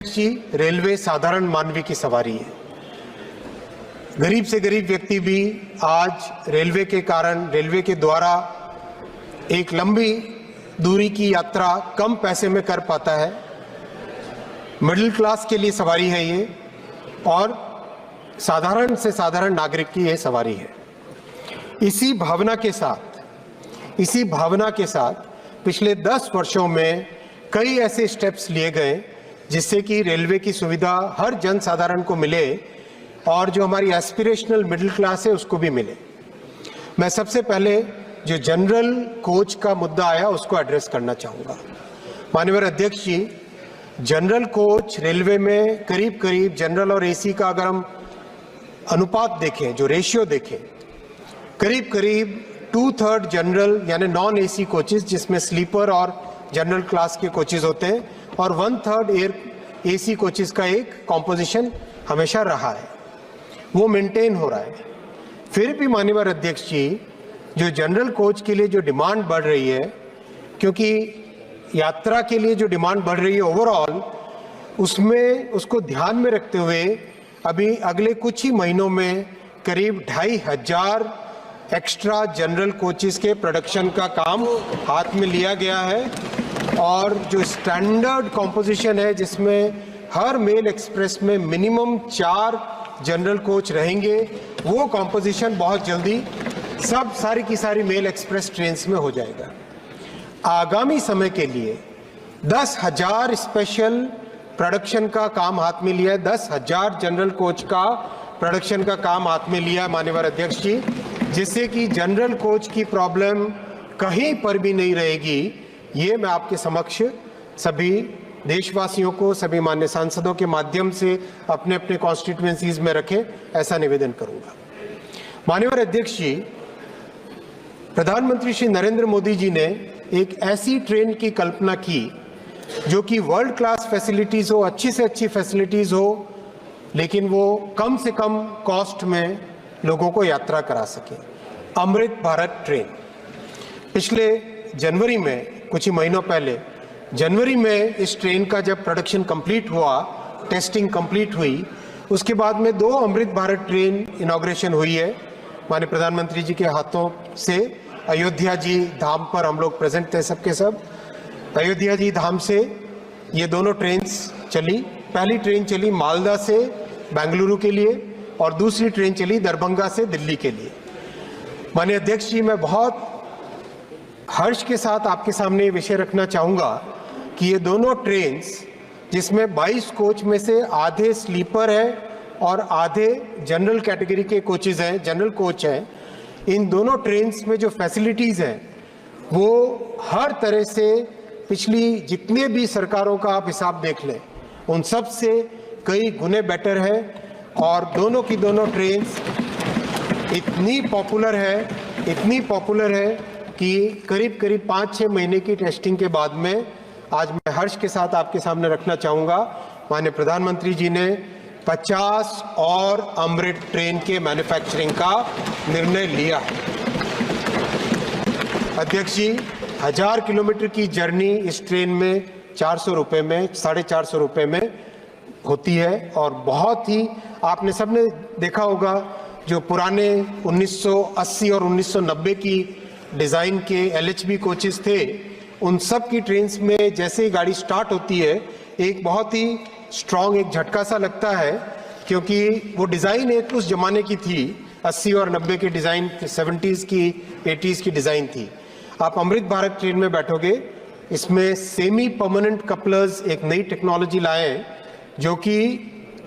जी, railway साधारण मानवी की सवारी है। गरीब से गरीब व्यक्ति भी आज रेलवे के कारण, रेलवे के द्वारा एक लंबी दूरी की यात्रा कम पैसे में कर पाता है। मिडिल क्लास के लिए सवारी है ये, और साधारण से साधारण नागरिक की ये सवारी है। इसी भावना के साथ पिछले 10 वर्षों में कई ऐसे स्टेप्स लिए गए जिससे कि रेलवे की सुविधा हर जन साधारण को मिले और जो हमारी एस्पिरेशनल मिडिल क्लास है उसको भी मिले। मैं सबसे पहले जो जनरल कोच का मुद्दा आया उसको एड्रेस करना चाहूँगा। माननीय अध्यक्ष जी, जनरल कोच रेलवे में करीब करीब जनरल और एसी का अगर हम अनुपात देखें, जो रेशियो देखें, करीब करीब 2/3 जनरल यानी नॉन एसी कोचेज जिसमें स्लीपर और जनरल क्लास के कोचेज होते हैं और 1/3 एयर एसी कोचेज का एक कॉम्पोजिशन हमेशा रहा है, वो मेंटेन हो रहा है। फिर भी माननीय अध्यक्ष जी, जो जनरल कोच के लिए जो डिमांड बढ़ रही है, क्योंकि यात्रा के लिए जो डिमांड बढ़ रही है ओवरऑल, उसमें उसको ध्यान में रखते हुए अभी अगले कुछ ही महीनों में करीब 2,500 एक्स्ट्रा जनरल कोचेस के प्रोडक्शन का काम हाथ में लिया गया है। और जो स्टैंडर्ड कॉम्पोजिशन है जिसमें हर मेल एक्सप्रेस में मिनिमम 4 जनरल कोच रहेंगे, वो कॉम्पोजिशन बहुत जल्दी सारी की सारी मेल एक्सप्रेस ट्रेन्स में हो जाएगा। आगामी समय के लिए 10,000 स्पेशल प्रोडक्शन का काम हाथ में लिया है, 10,000 जनरल कोच का प्रोडक्शन का काम हाथ में लिया है माननीय अध्यक्ष जी, जिससे कि जनरल कोच की प्रॉब्लम कहीं पर भी नहीं रहेगी। ये मैं आपके समक्ष सभी देशवासियों को, सभी मान्य सांसदों के माध्यम से अपने अपने कॉन्स्टिट्यूएंसीज में रखें, ऐसा निवेदन करूंगा। माननीय अध्यक्ष जी, प्रधानमंत्री श्री नरेंद्र मोदी जी ने एक ऐसी ट्रेन की कल्पना की जो कि वर्ल्ड क्लास फैसिलिटीज हो, अच्छी से अच्छी फैसिलिटीज हो, लेकिन वो कम से कम कॉस्ट में लोगों को यात्रा करा सके। अमृत भारत ट्रेन पिछले जनवरी में, कुछ ही महीनों पहले जनवरी में इस ट्रेन का जब प्रोडक्शन कंप्लीट हुआ, टेस्टिंग कंप्लीट हुई, उसके बाद में 2 अमृत भारत ट्रेन इनॉग्रेशन हुई है माननीय प्रधानमंत्री जी के हाथों से। अयोध्या जी धाम पर हम लोग प्रेजेंट थे सबके सब। अयोध्या जी धाम से ये दोनों ट्रेन्स चली। पहली ट्रेन चली मालदा से बेंगलुरु के लिए और दूसरी ट्रेन चली दरभंगा से दिल्ली के लिए। माननीय अध्यक्ष जी, मैं बहुत हर्ष के साथ आपके सामने ये विषय रखना चाहूँगा कि ये दोनों ट्रेन्स, जिसमें 22 कोच में से आधे स्लीपर है और आधे जनरल कैटेगरी के कोचेज हैं, जनरल कोच हैं, इन दोनों ट्रेन्स में जो फैसिलिटीज़ हैं वो हर तरह से पिछली जितने भी सरकारों का आप हिसाब देख लें उन सब से कई गुने बेटर है। और दोनों की दोनों ट्रेन्स इतनी पॉपुलर है कि करीब करीब 5-6 महीने की टेस्टिंग के बाद में आज मैं हर्ष के साथ आपके सामने रखना चाहूँगा, माननीय प्रधानमंत्री जी ने 50 और अमृत ट्रेन के मैन्युफैक्चरिंग का निर्णय लिया है। अध्यक्ष जी, 1000 किलोमीटर की जर्नी इस ट्रेन में 400 रुपये में, 450 रुपये में होती है। और बहुत ही आपने सबने देखा होगा जो पुराने 1980 और 1990 की डिज़ाइन के LHB कोचेस थे, उन सब की ट्रेन्स में जैसे ही गाड़ी स्टार्ट होती है एक बहुत ही स्ट्रॉन्ग एक झटका सा लगता है, क्योंकि वो डिज़ाइन एक उस जमाने की थी, 80 और 90 के डिज़ाइन, 70s की 80s की डिज़ाइन थी। आप अमृत भारत ट्रेन में बैठोगे, इसमें सेमी परमानेंट कपलर्स एक नई टेक्नोलॉजी लाए हैं जो कि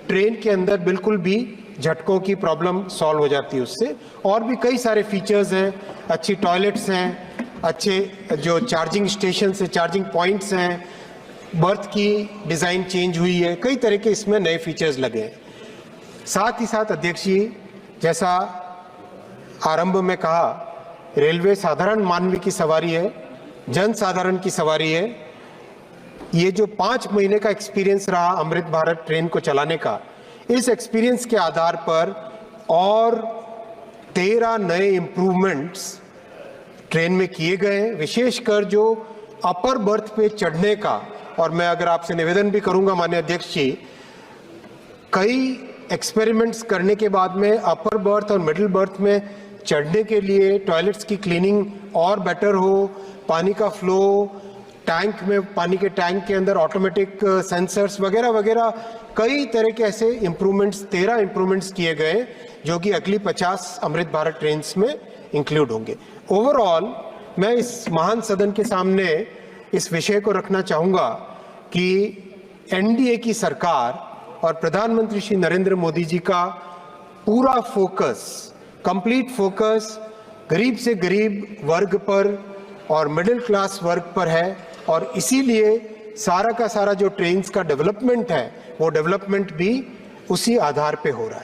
ट्रेन के अंदर बिल्कुल भी झटकों की प्रॉब्लम सॉल्व हो जाती है उससे। और भी कई सारे फीचर्स हैं, अच्छी टॉयलेट्स हैं, अच्छे जो चार्जिंग स्टेशन से चार्जिंग पॉइंट्स हैं, बर्थ की डिज़ाइन चेंज हुई है, कई तरह के इसमें नए फीचर्स लगे हैं। साथ ही साथ अध्यक्ष जी, जैसा आरंभ में कहा, रेलवे साधारण मानवी की सवारी है, जन साधारण की सवारी है। ये जो 5 महीने का एक्सपीरियंस रहा अमृत भारत ट्रेन को चलाने का, इस एक्सपीरियंस के आधार पर और 13 नए इम्प्रूवमेंट्स ट्रेन में किए गए हैं। विशेषकर जो अपर बर्थ पे चढ़ने का और मैं अगर आपसे निवेदन भी करूंगा माननीय अध्यक्ष जी, कई एक्सपेरिमेंट्स करने के बाद में अपर बर्थ और मिडिल बर्थ में चढ़ने के लिए टॉयलेट्स की क्लीनिंग और बेटर हो, पानी का फ्लो, टैंक में पानी के टैंक के अंदर ऑटोमेटिक सेंसर्स वगैरह वगैरह कई तरह के ऐसे इम्प्रूवमेंट्स 13 इम्प्रूवमेंट्स किए गए जो कि अगली 50 अमृत भारत ट्रेन्स में इंक्लूड होंगे। ओवरऑल मैं इस महान सदन के सामने इस विषय को रखना चाहूँगा कि एनडीए की सरकार और प्रधानमंत्री श्री नरेंद्र मोदी जी का पूरा फोकस, कंप्लीट फोकस गरीब से गरीब वर्ग पर और मिडिल क्लास वर्ग पर है और इसीलिए सारा का सारा जो ट्रेन्स का डेवलपमेंट है वो डेवलपमेंट भी उसी आधार पे हो रहा है।